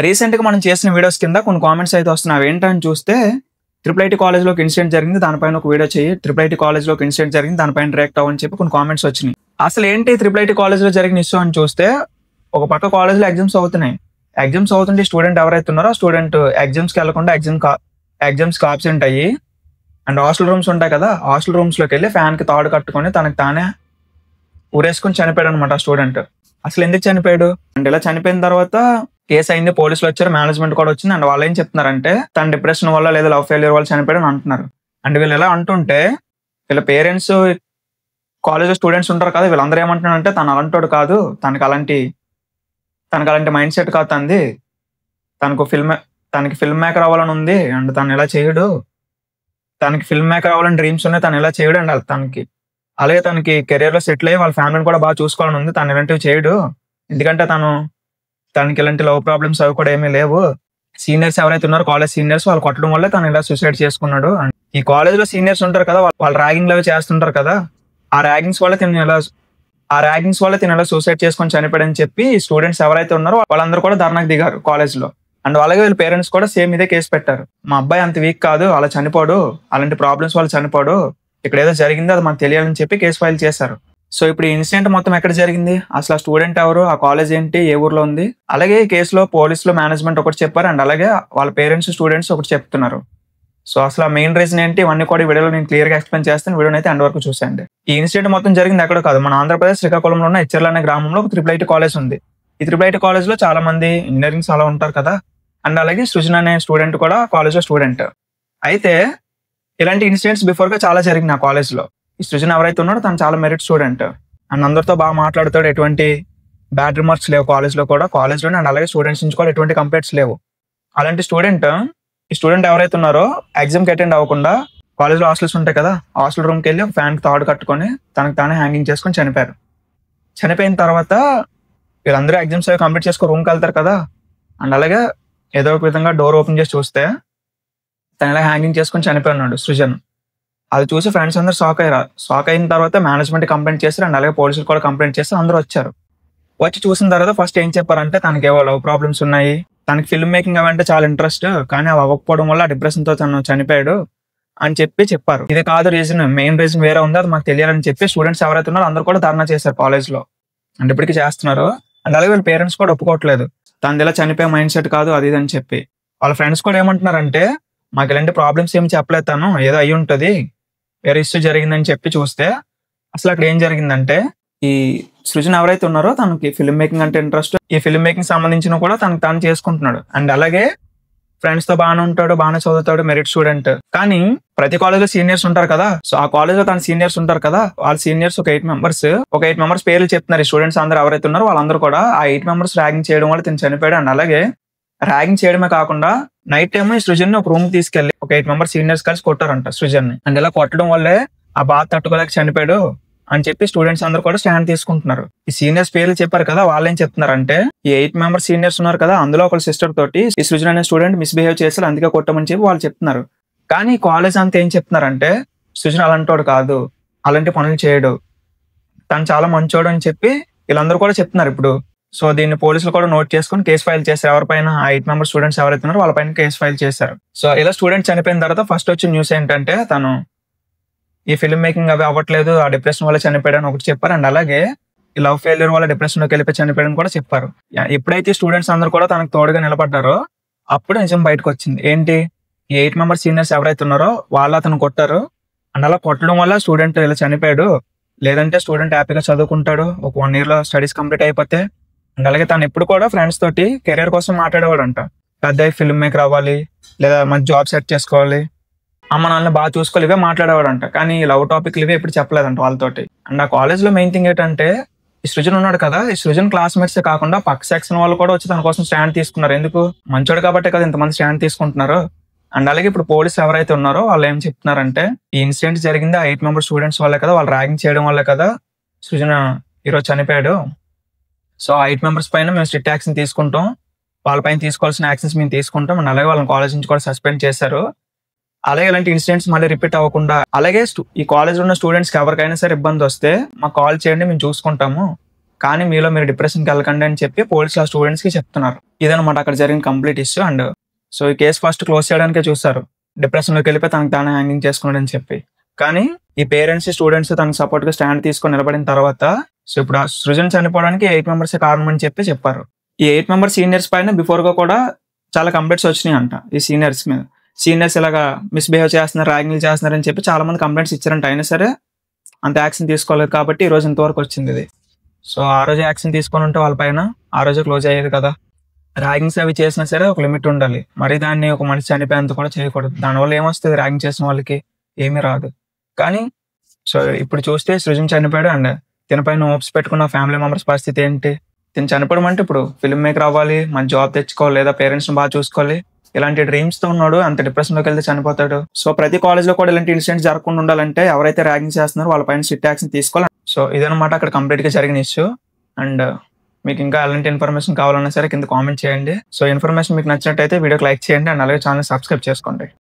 రీసెంట్‌గా మనం చేసిన వీడియోస్ కింద కొన్ని కామెంట్స్ అయితే వస్తున్నాయి. అవేంటని చూస్తే ట్రిపుల్ ఐటీ కాలేజ్‌లో ఒక ఇన్సిడెంట్ జరిగింది. దానిపైన ఒక వీడియో చెయ్యి. ట్రిపుల్ ఐటీ కాలేజ్‌లో ఒక ఇన్సిడెంట్ జరిగింది. దానిపైన రియాక్ట్ అవ్వు అని చెప్పి కొన్ని కామెంట్స్ వచ్చినాయి. అసలు ఏంటి ట్రిపుల్ ఐటీ కాలేజ్‌లో జరిగిన ఇష్యూ అని చూస్తే ఒక పక్క కాలేజ్‌లో ఎగ్జామ్స్ అవుతున్నాయి. ఎగ్జామ్స్ అవుతుంటే స్టూడెంట్ ఎవరైతే ఉన్నారో స్టూడెంట్ ఎగ్జామ్స్‌కి వెళ్ళకుండా ఎగ్జామ్స్‌కి ఆబ్సెంట్ అయ్యి అండ్ హాస్టల్ రూమ్స్ ఉంటాయి కదా! హాస్టల్ రూమ్స్‌లోకి వెళ్ళి ఫ్యాన్‌కి తాడు కట్టుకొని తనకి తానే ఉరేసుకొని చనిపోయాడు అనమాట ఆ స్టూడెంట్. అసలు ఎందుకు చనిపోయాడు? అండ్ ఇలా చనిపోయిన తర్వాత కేసు అయింది. పోలీసులు వచ్చారు. మేనేజ్మెంట్ కూడా వచ్చింది. అండ్ వాళ్ళు ఏం చెప్తున్నారంటే తన డిప్రెషన్ వల్ల లేదా లవ్ ఫెయిల్యూర్ వల్ల చనిపోయాడు అని అంటున్నారు. అండ్ వీళ్ళు ఎలా అంటుంటే వీళ్ళ పేరెంట్స్ కాలేజ్ స్టూడెంట్స్ ఉంటారు కదా! వీళ్ళందరూ ఏమంటున్నారంటే తను అలాంటోడు కాదు. తనకి అలాంటి మైండ్ సెట్ కాదు తనది. తనకి ఫిల్మ్ మేకర్ అవ్వాలని ఉంది. అండ్ తను ఇలా చేయడు. తనకి ఫిల్మ్ మేకర్ అవ్వాలని డ్రీమ్స్ ఉన్నాయి. తను ఇలా చేయడు. అండ్ అలాగే తనకి కెరీర్ లో సెటిల్ అయ్యి వాళ్ళ ఫ్యామిలీని కూడా బాగా చూసుకోవాలని ఉంది. తను ఇలాంటివి చేయడు. ఎందుకంటే తనకి ఇలాంటి లవ్ ప్రాబ్లమ్స్ అవి కూడా ఏమీ లేవు. సీనియర్స్ ఎవరైతే ఉన్నారో కాలేజ్ సీనియర్స్ వాళ్ళు కొట్టడం వల్ల తను ఇలా సూసైడ్ చేసుకున్నాడు. ఈ కాలేజ్ లో సీనియర్స్ ఉంటారు కదా, వాళ్ళు ర్యాగింగ్ అవి చేస్తుంటారు కదా, ఆ ర్యాగింగ్స్ వల్ల తిను ఇలా సూసైడ్ చేసుకొని చనిపోయాడని చెప్పి స్టూడెంట్స్ ఎవరైతే ఉన్నారో వాళ్ళందరూ కూడా ధర్నాకు దిగారు కాలేజ్ లో. అండ్ అలాగే వీళ్ళ పేరెంట్స్ కూడా సేమ్ ఇదే కేసు పెట్టారు. మా అబ్బాయి అంత వీక్ కాదు, అలా చనిపోడు, అలాంటి ప్రాబ్లమ్స్ వల్ల చనిపోడు, ఇక్కడ ఏదో జరిగింది అది మాకు తెలియాలని చెప్పి కేసు ఫైల్ చేశారు. సో ఇప్పుడు ఈ ఇన్సిడెంట్ మొత్తం ఎక్కడ జరిగింది, అసలు ఆ స్టూడెంట్ ఎవరు, ఆ కాలేజ్ ఏంటి, ఏ ఊర్లో ఉంది, అలాగే ఈ కేసులో పోలీసులు మేనేజ్మెంట్ ఒకటి చెప్పారు. అండ్ అలాగే వాళ్ళ పేరెంట్స్ స్టూడెంట్స్ ఒకటి చెప్తున్నారు. సో అసలు ఆ మెయిన్ రీజన్ ఏంటి ఇవన్నీ కూడా ఈ వీడియోలో నేను క్లియర్ గా ఎక్స్ప్లెయిన్ చేస్తాను. వీడియోని అయితే ఎండ్ వరకు చూసేయండి. ఈ ఇన్సిడెంట్ మొత్తం జరిగింది ఎక్కడ కాదు, మన ఆంధ్రప్రదేశ్ శ్రీకాకుళంలో ఉన్న హెచ్ఎల్ అనే గ్రామంలో ఒక ట్రిపుల్ ఐటీ కాలేజ్ ఉంది. ఈ ట్రిపుల్ ఐటీ కాలేజ్ లో చాలా మంది ఇంజనీరింగ్స్ అలా ఉంటారు కదా. అండ్ అలాగే సృజన్ అనే స్టూడెంట్ కూడా కాలేజ్ లో స్టూడెంట్. అయితే ఇలాంటి ఇన్సిడెంట్స్ బిఫోర్ గా చాలా జరిగింది ఆ కాలేజ్ లో. ఈ సృజన్ ఎవరైతే ఉన్నాడో తను చాలా మెరిట్ స్టూడెంట్. అండ్ అందరితో బాగా మాట్లాడుతాడు. ఎటువంటి బ్యాడ్ రిమార్క్స్ లేవు కాలేజ్లో కూడా, కాలేజ్లోనే. అండ్ అలాగే స్టూడెంట్స్ నుంచి కూడా ఎటువంటి కంప్లైంట్స్ లేవు. అలాంటి ఈ స్టూడెంట్ ఎవరైతే ఉన్నారో ఎగ్జామ్కి అటెండ్ అవ్వకుండా కాలేజ్లో హాస్టల్స్ ఉంటాయి కదా, హాస్టల్ రూమ్కి వెళ్ళి ఒక ఫ్యాన్కి తాడు కట్టుకొని తనకు తానే హ్యాంగింగ్ చేసుకొని చనిపోయారు. చనిపోయిన తర్వాత వీళ్ళందరూ ఎగ్జామ్స్ అవి కంప్లీట్ చేసుకొని రూమ్కి వెళ్తారు కదా. అండ్ అలాగే ఏదో ఒక విధంగా డోర్ ఓపెన్ చేసి చూస్తే తను ఇలా హ్యాంగింగ్ చేసుకొని చనిపోయినాడు సృజన్. అది చూసి ఫ్రెండ్స్ అందరూ షాక్ అయిన తర్వాత మేనేజ్మెంట్ కంప్లైంట్ చేశారు. అండ్ అలాగే పోలీసులు కూడా కంప్లైంట్ చేసి అందరూ వచ్చారు. వచ్చి చూసిన తర్వాత ఫస్ట్ ఏం చెప్పారంటే తనకి ఏవో లవ్ ప్రాబ్లమ్స్ ఉన్నాయి, తనకి ఫిల్మ్ మేకింగ్ అవంటే చాలా ఇంట్రెస్ట్, కానీ అవి అవ్వకపోవడం వల్ల డిప్రెషన్ తో తను చనిపోయాడు అని చెప్పారు. ఇది కాదు రీజన్, మెయిన్ రీజన్ వేరే ఉంది, అది మాకు తెలియాలని చెప్పి స్టూడెంట్స్ ఎవరైతే ఉన్నారో అందరూ కూడా ధర్నా చేశారు కాలేజ్ లో. అండ్ ఇప్పటికీ చేస్తున్నారు. అండ్ అలాగే వీళ్ళ పేరెంట్స్ కూడా ఒప్పుకోవట్లేదు తనది ఇలా చనిపోయే మైండ్ సెట్ కాదు అది ఇది అని చెప్పి. వాళ్ళ ఫ్రెండ్స్ కూడా ఏమంటున్నారంటే మాకు ఇలాంటి ప్రాబ్లమ్స్ ఏమి చెప్పలేదు, తను ఏదో అయ్యి ఉంటది, వేరే ఇష్యూ జరిగిందని చెప్పి చూస్తే అసలు అక్కడ ఏం జరిగిందంటే ఈ సృజన్ ఎవరైతే ఉన్నారో తనకి ఫిల్మ్ మేకింగ్ అంటే ఇంట్రెస్ట్, ఈ ఫిల్మ్ మేకింగ్ సంబంధించిన కూడా తనకు తాను చేసుకుంటున్నాడు. అండ్ అలాగే ఫ్రెండ్స్ తో బాగానే ఉంటాడు, బాగానే చదువుతాడు, మెరిట్ స్టూడెంట్. కానీ ప్రతి కాలేజ్ లో సీనియర్స్ ఉంటారు కదా, సో ఆ కాలేజ్ లో తన సీనియర్స్ ఉంటారు కదా, వాళ్ళ సీనియర్స్ ఒక 8 మెంబర్స్ పేర్లు చెప్తున్నారు. ఈ స్టూడెంట్స్ అందరూ ఎవరైతే ఉన్నారో వాళ్ళందరూ కూడా ఆ 8 మెంబర్స్ ర్యాగింగ్ చేయడం వల్ల తను చనిపోయాడు. అండ్ అలాగే ర్యాగింగ్ చేయడమే కాకుండా నైట్ టైమ్ ఈ సృజన్ ఒక రూమ్ తీసుకెళ్లి ఒక 8 మెంబర్స్ సీనియర్స్ కలిసి కొట్టారంట సృజన్ ని. అండ్ ఇలా కొట్టడం వల్లే ఆ బాధ తట్టుకోలేక చనిపోయాడు అని చెప్పి స్టూడెంట్స్ అందరూ కూడా స్టాండ్ తీసుకుంటున్నారు. ఈ సీనియర్స్ పేర్లు చెప్పారు కదా, వాళ్ళు ఏం చెప్తున్నారంటే ఈ 8 మెంబర్స్ సీనియర్స్ ఉన్నారు కదా, అందులో ఒక సిస్టర్ తోటి ఈ సృజన్ అనే స్టూడెంట్ మిస్బిహేవ్ చేశారు, అందుకే కొట్టమని చెప్పి వాళ్ళు చెప్తున్నారు. కానీ కాలేజ్ అంతా ఏం చెప్తున్నారంటే సృజన్ అలాంటోడు కాదు, అలాంటి పనులు చేయడు, తను చాలా మంచోడు అని చెప్పి వీళ్ళందరూ కూడా చెప్తున్నారు ఇప్పుడు. సో దీన్ని పోలీసులు కూడా నోట్ చేసుకుని కేసు ఫైల్ చేశారు. ఎవరిపైన 8 మెంబర్స్ స్టూడెంట్స్ ఎవరైతే ఉన్నారో వాళ్ళపైన కేసు ఫైల్ చేశారు. సో ఇలా స్టూడెంట్ చనిపోయిన తర్వాత ఫస్ట్ వచ్చిన న్యూస్ ఏంటంటే తను ఈ ఫిల్మ్ మేకింగ్ అవి అవ్వట్లేదు, ఆ డిప్రెషన్ వల్ల చనిపోయాడు అని ఒకటి చెప్పారు. అండ్ అలాగే ఈ లవ్ ఫెయిల్యూర్ వల్ల డిప్రెషన్ లోకి వెళ్ళిపోయి చనిపోయాడని కూడా చెప్పారు. ఎప్పుడైతే స్టూడెంట్స్ అందరూ కూడా తనకు తోడుగా నిలబడ్డారో అప్పుడు నిజం బయటకు వచ్చింది. ఏంటి, ఈ 8 మెంబర్స్ సీనియర్స్ ఎవరైతే ఉన్నారో వాళ్ళు అతను కొట్టారు. అండ్ అలా కొట్టడం వల్ల స్టూడెంట్ ఇలా చనిపోయాడు. లేదంటే స్టూడెంట్ హ్యాపీగా చదువుకుంటాడు, ఒక 1 year లో స్టడీస్ కంప్లీట్ అయిపోతే. అండ్ అలాగే తను ఎప్పుడు కూడా ఫ్రెండ్స్ తోటి కెరీర్ కోసం మాట్లాడేవాడు అంట. పెద్ద ఫిల్మ్ మేకర్ అవ్వాలి, లేదా మంచి జాబ్ సెట్ చేసుకోవాలి, అమ్మ నాన్నని బాగా చూసుకోవాలి, ఇవే మాట్లాడేవాడు అంట. కానీ లవ్ టాపిక్లు ఇవే ఎప్పుడు చెప్పలేదంట వాళ్ళతోటి. అండ్ ఆ కాలేజ్ లో మెయిన్ థింగ్ ఏంటంటే ఈ సృజన్ ఉన్నాడు కదా, ఈ సృజన్ క్లాస్మేట్స్ కాకుండా పక్క సెక్షన్ వాళ్ళు కూడా వచ్చి తన కోసం స్టాండ్ తీసుకున్నారు. ఎందుకు, మంచోడు కాబట్టి కదా ఇంతమంది స్టాండ్ తీసుకుంటున్నారు. అండ్ అలాగే ఇప్పుడు పోలీసు ఎవరైతే ఉన్నారో వాళ్ళు ఏం చెప్తున్నారంటే ఈ ఇన్సిడెంట్ జరిగింది ఆ 8 మెంబర్స్ స్టూడెంట్స్ వల్లే కదా, వాళ్ళు ర్యాగింగ్ చేయడం వల్లే కదా సృజన్ ఈరోజు చనిపోయాడు. సో ఆ 8 మెంబర్స్ పైన మేము స్ట్రిక్ట్ యాక్షన్ తీసుకుంటాం, వాళ్ళపైన తీసుకోవాల్సిన యాక్షన్స్ మేము తీసుకుంటాం. అండ్ అలాగే వాళ్ళని కాలేజ్ నుంచి కూడా సస్పెండ్ చేశారు. అలాగే ఇలాంటి ఇన్సిడెంట్స్ మళ్ళీ రిపీట్ అవ్వకుండా, అలాగే ఈ కాలేజ్ ఉన్న స్టూడెంట్స్ కి ఎవరికైనా సరే ఇబ్బంది వస్తే మాకు కాల్ చేయండి, మేము చూసుకుంటాము కానీ మీలో మీరు డిప్రెషన్కి వెళ్ళకండి అని చెప్పి పోలీసులు ఆ స్టూడెంట్స్ కి చెప్తున్నారు. ఇదనమాట అక్కడ జరిగిన కంప్లీట్ ఇష్యూ. అండ్ సో ఈ కేసు ఫస్ట్ క్లోజ్ చేయడానికే చూస్తారు, డిప్రెషన్లోకి వెళ్ళిపోయి తనకు తానే హ్యాంగింగ్ చేసుకున్నాడు అని చెప్పి. కానీ ఈ పేరెంట్స్ స్టూడెంట్స్ తనకు సపోర్ట్ గా స్టాండ్ తీసుకొని నిలబడిన తర్వాత సో ఇప్పుడు ఆ సృజన్ చనిపోవడానికి 8 మెంబర్స్ కారణం అని చెప్పి చెప్పారు. ఈ 8 మెంబర్స్ సీనియర్స్ పైన బిఫోర్ గా కూడా చాలా కంప్లైంట్స్ వచ్చినాయి అంట ఈ సీనియర్స్ మీద. సీనియర్స్ ఇలాగా మిస్బిహేవ్ చేస్తున్నారు, ర్యాగింగ్ చేస్తున్నారు అని చెప్పి చాలా మంది కంప్లైంట్స్ ఇచ్చారంట. అయినా సరే అంత యాక్షన్ తీసుకోలేదు కాబట్టి ఈ రోజు ఇంతవరకు వచ్చింది ఇది. సో ఆ రోజు యాక్షన్ తీసుకొని ఉంటే వాళ్ళ పైన ఆ రోజు క్లోజ్ అయ్యేది కదా. ర్యాగింగ్స్ అవి చేసినా సరే ఒక లిమిట్ ఉండాలి, మరి దాన్ని ఒక మనిషి చనిపోయేంత కూడా చేయకూడదు. దానివల్ల ఏమొస్తుంది, ర్యాగింగ్ చేసిన వాళ్ళకి ఏమీ రాదు. కానీ సో ఇప్పుడు చూస్తే సృజన్ చనిపోయాడు అండ్ తినపైన హోప్స్ పెట్టుకున్న ఫ్యామిలీ మెంబర్స్ పరిస్థితి ఏంటి? తిని చనిపోవడం అంటే ఇప్పుడు ఫిల్మ్ మేకర్ అవ్వాలి, మంచి జాబ్ తెచ్చుకోవాలి, లేదా పేరెంట్స్ని బాగా చూసుకోవాలి, ఇలాంటి డ్రీమ్స్ తో ఉన్నాడు, అంత డిప్రెషన్లోకి వెళ్తే చనిపోతాడు. సో ప్రతి కాలేజ్ లో కూడా ఇలాంటి ఇన్సిడెంట్స్ జరగకుండా ఉండాలంటే ఎవరైతే ర్యాగింగ్ చేస్తున్నారో వాళ్ళ పైన స్ట్రిక్ట్ యాక్షన్ తీసుకోవాలి. సో ఇదనమాట అక్కడ కంప్లీట్ గా జరిగిన ఇష్యూ. అండ్ మీకు ఇంకా అలాంటి ఇన్ఫర్మేషన్ కావాలన్నా సరే కింద కామెంట్ చేయండి. సో ఇన్ఫర్మేషన్ మీకు నచ్చినట్టయితే వీడియోకి లైక్ చేయండి అండ్ అలాగే ఛానల్ సబ్స్క్రైబ్ చేసుకోండి.